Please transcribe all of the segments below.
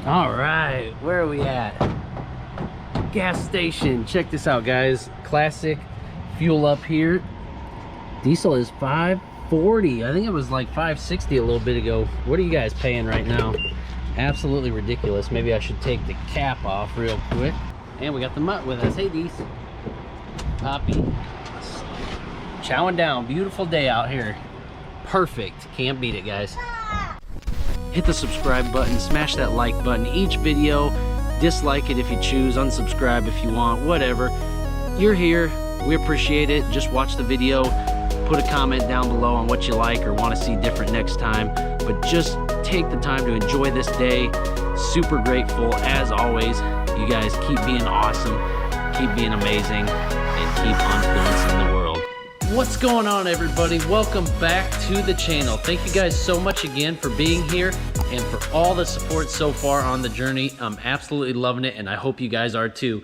All right, where are we at? Gas station. Check this out, guys. Classic fuel up here. Diesel is $5.40. I think it was like $5.60 a little bit ago. What are you guys paying right now? Absolutely ridiculous. Maybe I should take the cap off real quick. And we got the mutt with us. Hey, Dees. Poppy. Chowing down. Beautiful day out here. Perfect. Can't beat it, guys. Hit the subscribe button, smash that like button each video, dislike it if you choose, unsubscribe if you want, whatever. You're here, we appreciate it. Just watch the video, put a comment down below on what you like or want to see different next time, but just take the time to enjoy this day. Super grateful as always. You guys keep being awesome, keep being amazing, and keep influencing the world. What's going on, everybody? Welcome back to the channel. Thank you guys so much again for being here and for all the support so far on the journey. I'm absolutely loving it, and I hope you guys are too.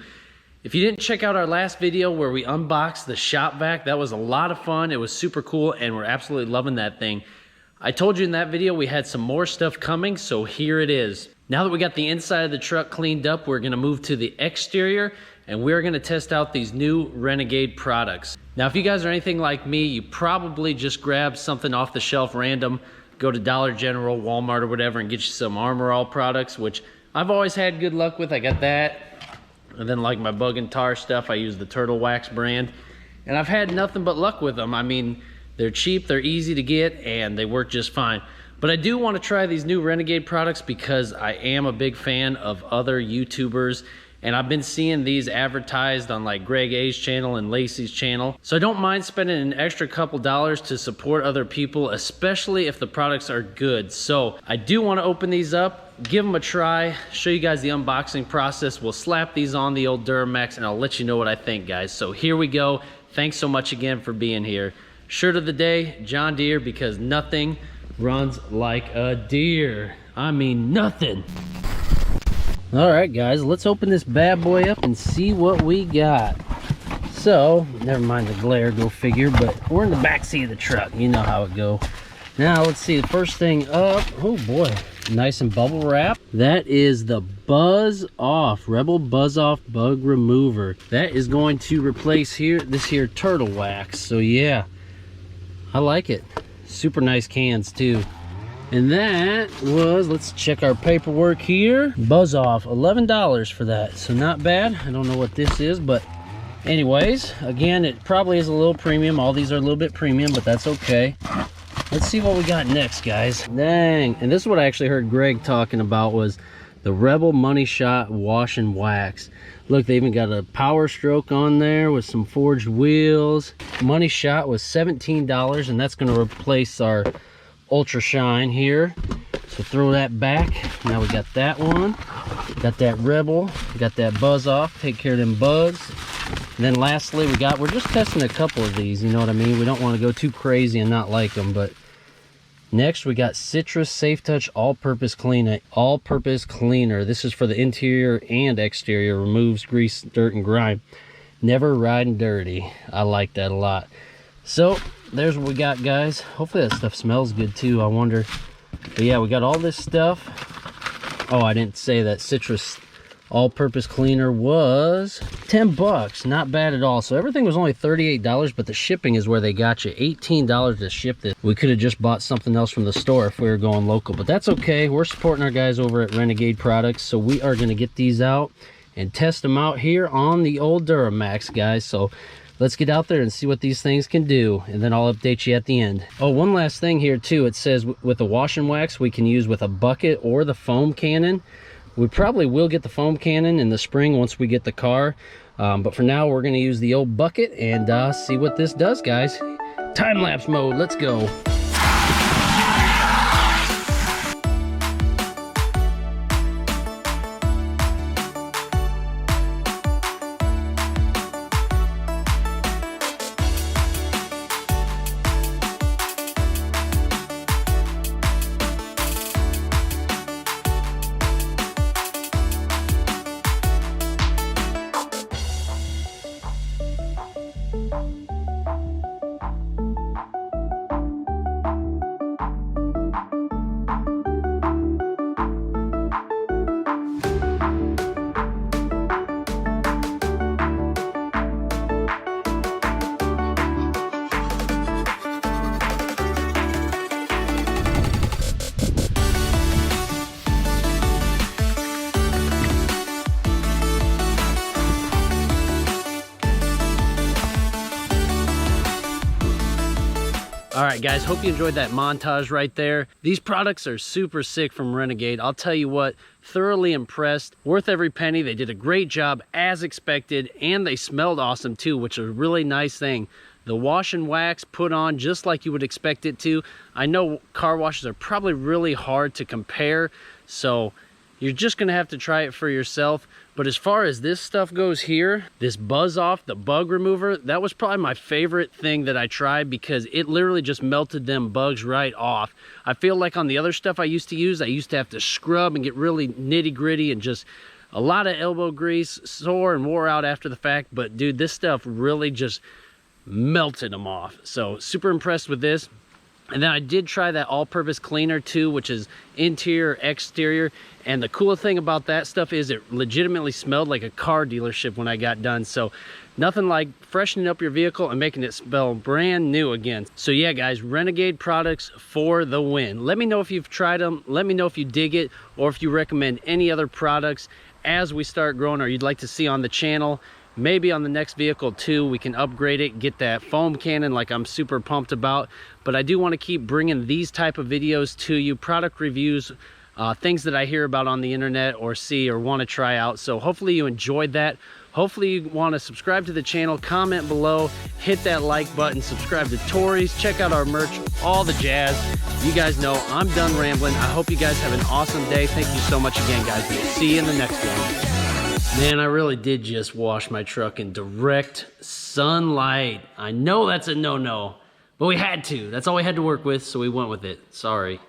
If you didn't check out our last video where we unboxed the shop vac, that was a lot of fun. It was super cool, and we're absolutely loving that thing. I told you in that video we had some more stuff coming, so here it is. Now that we got the inside of the truck cleaned up, we're gonna move to the exterior, and we're gonna test out these new Renegade products. Now, if you guys are anything like me, you probably just grab something off the shelf random, go to Dollar General, Walmart, or whatever, and get you some Armor All products, which I've always had good luck with. I got that. And then like my bug and tar stuff, I use the Turtle Wax brand. And I've had nothing but luck with them. I mean, they're cheap, they're easy to get, and they work just fine. But I do want to try these new Renegade products because I am a big fan of other YouTubers, and I've been seeing these advertised on like Greg A's channel and Lacey's channel. So I don't mind spending an extra couple dollars to support other people, especially if the products are good. So I do want to open these up, give them a try, show you guys the unboxing process. We'll slap these on the old Duramax and I'll let you know what I think, guys. So here we go. Thanks so much again for being here. Shirt of the day, John Deere, because nothing runs like a deer. I mean, nothing. All right, guys, let's open this bad boy up and see what we got. So, never mind the glare, go figure, but we're in the back seat of the truck. You know how it go. Now, let's see, the first thing up, oh boy, nice and bubble wrap. That is the Buzz Off, Rebel Buzz Off Bug Remover. That is going to replace this here Turtle Wax. So yeah, I like it. Super nice cans too. And that was, let's check our paperwork here. Buzz Off, $11 for that. So not bad. I don't know what this is, but anyways, again, it probably is a little premium. All these are a little bit premium, but that's okay. Let's see what we got next, guys. Dang, and this is what I actually heard Greg talking about, was the Rebel Money Shot Wash and Wax. Look, they even got a Power Stroke on there with some forged wheels. Money Shot was $17, and that's gonna replace our Ultra Shine here. So throw that back. Now we got that one. Got that Rebel. Got that Buzz Off. Take care of them bugs. And then lastly, we're just testing a couple of these, you know what I mean? We don't want to go too crazy and not like them, but next we got Citrus Safe Touch All-Purpose Cleaner. All-Purpose Cleaner. This is for the interior and exterior. Removes grease, dirt, and grime. Never riding dirty. I like that a lot. So there's what we got, guys. Hopefully that stuff smells good too. I wonder. But yeah, we got all this stuff. Oh, I didn't say that Citrus All-Purpose Cleaner was 10 bucks. Not bad at all. So everything was only $38, but the shipping is where they got you. $18 to ship this. We could have just bought something else from the store if we were going local, but that's okay. We're supporting our guys over at Renegade Products, so we are going to get these out and test them out here on the old Duramax, guys. So let's get out there and see what these things can do, and then I'll update you at the end. Oh, one last thing here too. It says with the wash and wax, we can use with a bucket or the foam cannon. We probably will get the foam cannon in the spring once we get the car. But for now, we're going to use the old bucket and see what this does, guys. Time-lapse mode. Let's go. right, guys, hope you enjoyed that montage right there. These products are super sick from Renegade. I'll tell you what, thoroughly impressed, worth every penny. They did a great job as expected, and they smelled awesome too, which is a really nice thing. The wash and wax put on just like you would expect it to. I know car washes are probably really hard to compare, so you're just gonna have to try it for yourself. But as far as this stuff goes here, this Buzz Off, the bug remover, that was probably my favorite thing that I tried because it literally just melted them bugs right off. I feel like on the other stuff I used to use, I used to have to scrub and get really nitty gritty and just a lot of elbow grease, sore and wore out after the fact. But dude, this stuff really just melted them off. So super impressed with this. And then I did try that all-purpose cleaner too, which is interior, exterior. And the cool thing about that stuff is it legitimately smelled like a car dealership when I got done. So nothing like freshening up your vehicle and making it smell brand new again. So yeah, guys, Renegade products for the win. Let me know if you've tried them. Let me know if you dig it or if you recommend any other products as we start growing or you'd like to see on the channel. Maybe on the next vehicle too, we can upgrade it, get that foam cannon like I'm super pumped about. But I do want to keep bringing these type of videos to you, product reviews, things that I hear about on the internet or see or want to try out. So hopefully you enjoyed that. Hopefully you want to subscribe to the channel, comment below, hit that like button, subscribe to Tori's, check out our merch, all the jazz. You guys know I'm done rambling. I hope you guys have an awesome day. Thank you so much again, guys. We'll see you in the next one. Man, I really did just wash my truck in direct sunlight. I know that's a no-no, but we had to. That's all we had to work with, so we went with it. Sorry.